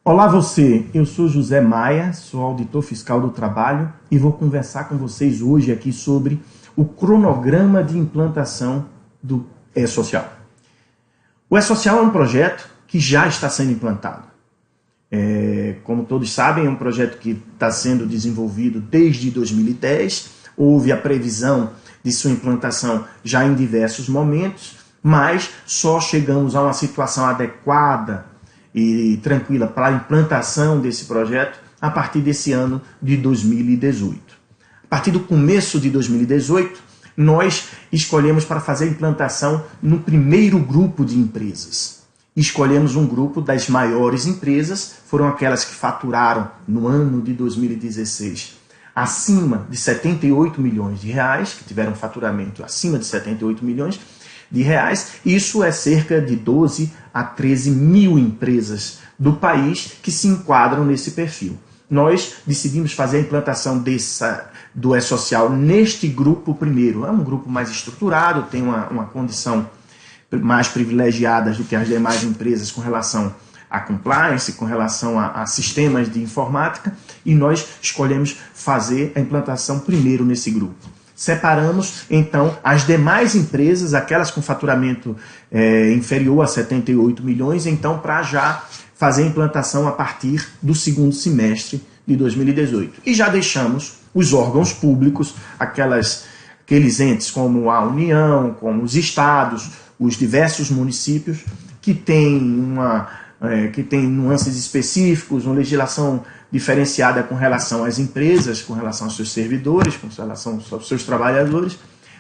Olá você, eu sou José Maia, sou auditor fiscal do trabalho e vou conversar com vocês hoje aqui sobre o cronograma de implantação do E-Social. O E-Social é um projeto que já está sendo implantado. Como todos sabem, é um projeto que está sendo desenvolvido desde 2010, houve a previsão de sua implantação já em diversos momentos, mas só chegamos a uma situação adequada e tranquila para a implantação desse projeto a partir desse ano de 2018. A partir do começo de 2018, nós escolhemos para fazer a implantação no primeiro grupo de empresas. Escolhemos um grupo das maiores empresas, foram aquelas que faturaram no ano de 2016 acima de 78 milhões de reais, que tiveram faturamento acima de 78 milhões de reais. Isso é cerca de 12 a 13 mil empresas do país que se enquadram nesse perfil. Nós decidimos fazer a implantação do E-Social neste grupo primeiro. É um grupo mais estruturado, tem uma condição mais privilegiada do que as demais empresas com relação a compliance, com relação a sistemas de informática, e nós escolhemos fazer a implantação primeiro nesse grupo. Separamos, então, as demais empresas, aquelas com faturamento inferior a 78 milhões, então, para já fazer a implantação a partir do segundo semestre de 2018. E já deixamos os órgãos públicos, aqueles entes como a União, como os estados, os diversos municípios, que têm nuances específicos, uma legislação diferenciada com relação às empresas, com relação aos seus servidores, com relação aos seus trabalhadores,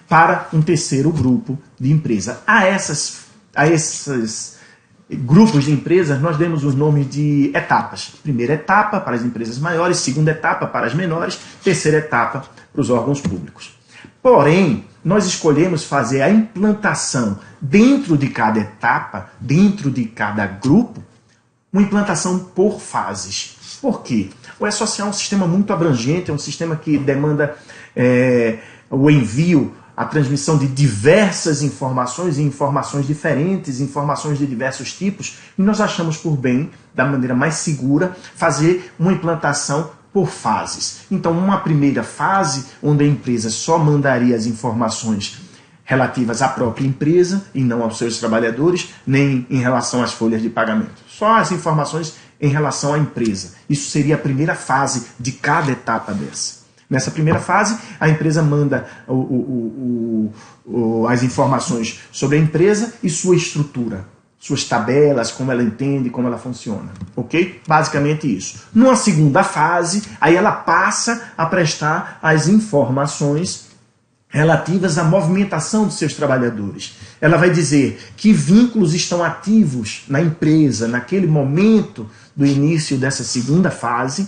para um terceiro grupo de empresa. A esses grupos de empresas nós demos os nomes de etapas. Primeira etapa para as empresas maiores, segunda etapa para as menores, terceira etapa para os órgãos públicos. Porém, nós escolhemos fazer a implantação dentro de cada etapa, dentro de cada grupo, uma implantação por fases. Por quê? O E-Social é um sistema muito abrangente, é um sistema que demanda o envio, a transmissão de diversas informações e informações diferentes, informações de diversos tipos, e nós achamos por bem, da maneira mais segura, fazer uma implantação por fases. Então, uma primeira fase, onde a empresa só mandaria as informações relativas à própria empresa e não aos seus trabalhadores, nem em relação às folhas de pagamento. Só as informações em relação à empresa. Isso seria a primeira fase de cada etapa dessa. Nessa primeira fase, a empresa manda as informações sobre a empresa e sua estrutura, suas tabelas, como ela entende, como ela funciona, ok? Basicamente isso. Numa segunda fase, aí ela passa a prestar as informações relativas à movimentação dos seus trabalhadores. Ela vai dizer que vínculos estão ativos na empresa naquele momento do início dessa segunda fase,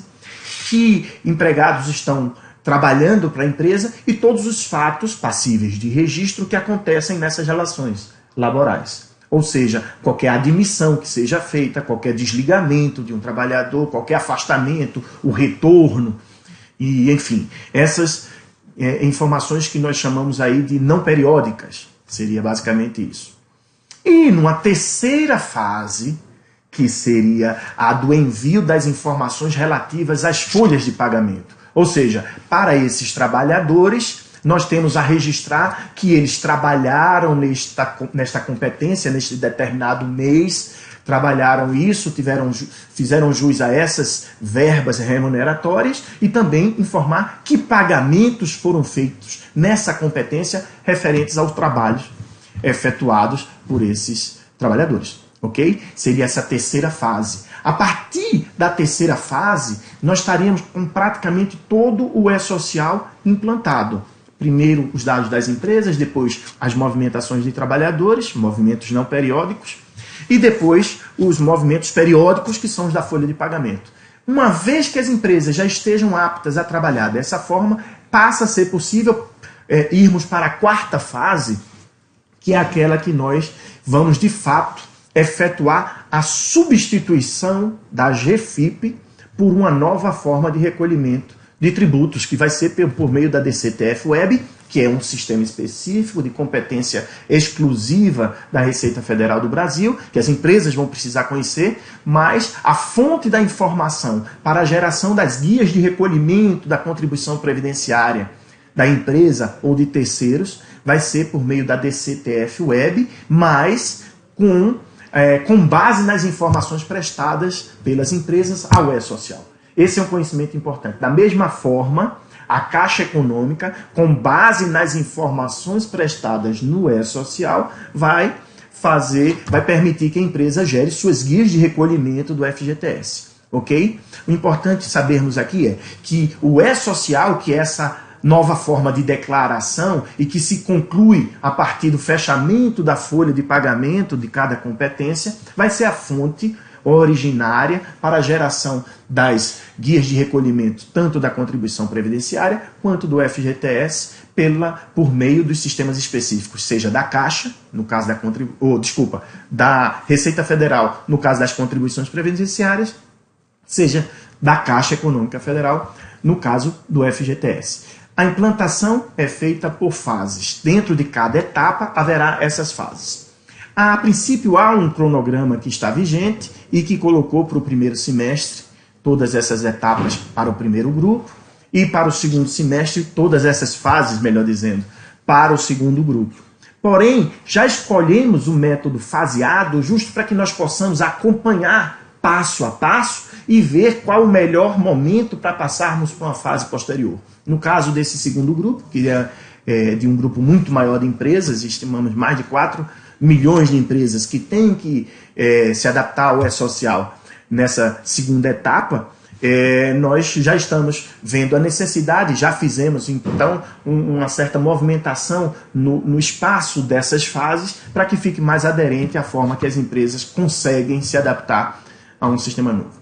que empregados estão trabalhando para a empresa e todos os fatos passíveis de registro que acontecem nessas relações laborais. Ou seja, qualquer admissão que seja feita, qualquer desligamento de um trabalhador, qualquer afastamento, o retorno, e enfim, essas informações que nós chamamos aí de não periódicas. Seria basicamente isso. E numa terceira fase, que seria a do envio das informações relativas às folhas de pagamento. Ou seja, para esses trabalhadores, nós temos a registrar que eles trabalharam nesta competência, neste determinado mês, trabalharam isso, fizeram jus a essas verbas remuneratórias e também informar que pagamentos foram feitos nessa competência referentes aos trabalhos efetuados por esses trabalhadores. Ok? Seria essa terceira fase. A partir da terceira fase, nós estaríamos com praticamente todo o E-Social implantado. Primeiro os dados das empresas, depois as movimentações de trabalhadores, movimentos não periódicos, e depois os movimentos periódicos, que são os da folha de pagamento. Uma vez que as empresas já estejam aptas a trabalhar dessa forma, passa a ser possível irmos para a quarta fase, que é aquela que nós vamos, de fato, efetuar a substituição da GFIP por uma nova forma de recolhimento de tributos, que vai ser por meio da DCTF Web que é um sistema específico de competência exclusiva da Receita Federal do Brasil, que as empresas vão precisar conhecer, mas a fonte da informação para a geração das guias de recolhimento da contribuição previdenciária da empresa ou de terceiros vai ser por meio da DCTF Web, mas com base nas informações prestadas pelas empresas ao E-Social. Esse é um conhecimento importante. Da mesma forma, a Caixa Econômica, com base nas informações prestadas no E-Social, vai permitir que a empresa gere suas guias de recolhimento do FGTS. Ok? O importante sabermos aqui é que o E-Social, que é essa nova forma de declaração e que se conclui a partir do fechamento da folha de pagamento de cada competência, vai ser a fonte originária para a geração das guias de recolhimento, tanto da contribuição previdenciária quanto do FGTS, por meio dos sistemas específicos, seja da Caixa, no caso da Receita Federal, no caso das contribuições previdenciárias, seja da Caixa Econômica Federal, no caso do FGTS. A implantação é feita por fases. Dentro de cada etapa haverá essas fases. A princípio, há um cronograma que está vigente e que colocou para o primeiro semestre todas essas etapas para o primeiro grupo e para o segundo semestre todas essas fases, melhor dizendo, para o segundo grupo. Porém, já escolhemos o método faseado justo para que nós possamos acompanhar passo a passo e ver qual o melhor momento para passarmos para uma fase posterior. No caso desse segundo grupo, que é de um grupo muito maior de empresas, estimamos mais de 4 milhões de empresas que têm que se adaptar ao E-Social nessa segunda etapa, nós já estamos vendo a necessidade, já fizemos então uma certa movimentação no espaço dessas fases para que fique mais aderente à forma que as empresas conseguem se adaptar a um sistema novo.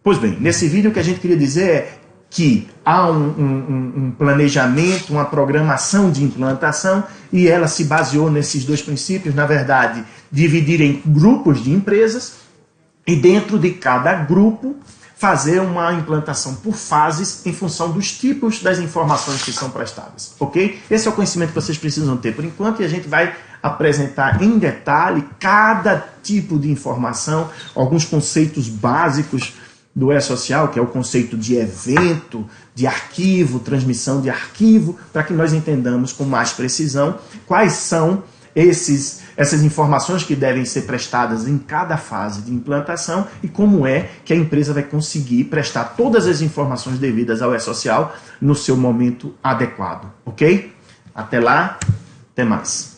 Pois bem, nesse vídeo o que a gente queria dizer é que há um planejamento, uma programação de implantação e ela se baseou nesses dois princípios, na verdade, dividir em grupos de empresas e dentro de cada grupo fazer uma implantação por fases em função dos tipos das informações que são prestadas, ok? Esse é o conhecimento que vocês precisam ter por enquanto e a gente vai apresentar em detalhe cada tipo de informação, alguns conceitos básicos do E-Social, que é o conceito de evento, de arquivo, transmissão de arquivo, para que nós entendamos com mais precisão quais são essas informações que devem ser prestadas em cada fase de implantação e como é que a empresa vai conseguir prestar todas as informações devidas ao E-Social no seu momento adequado, ok? Até lá, até mais.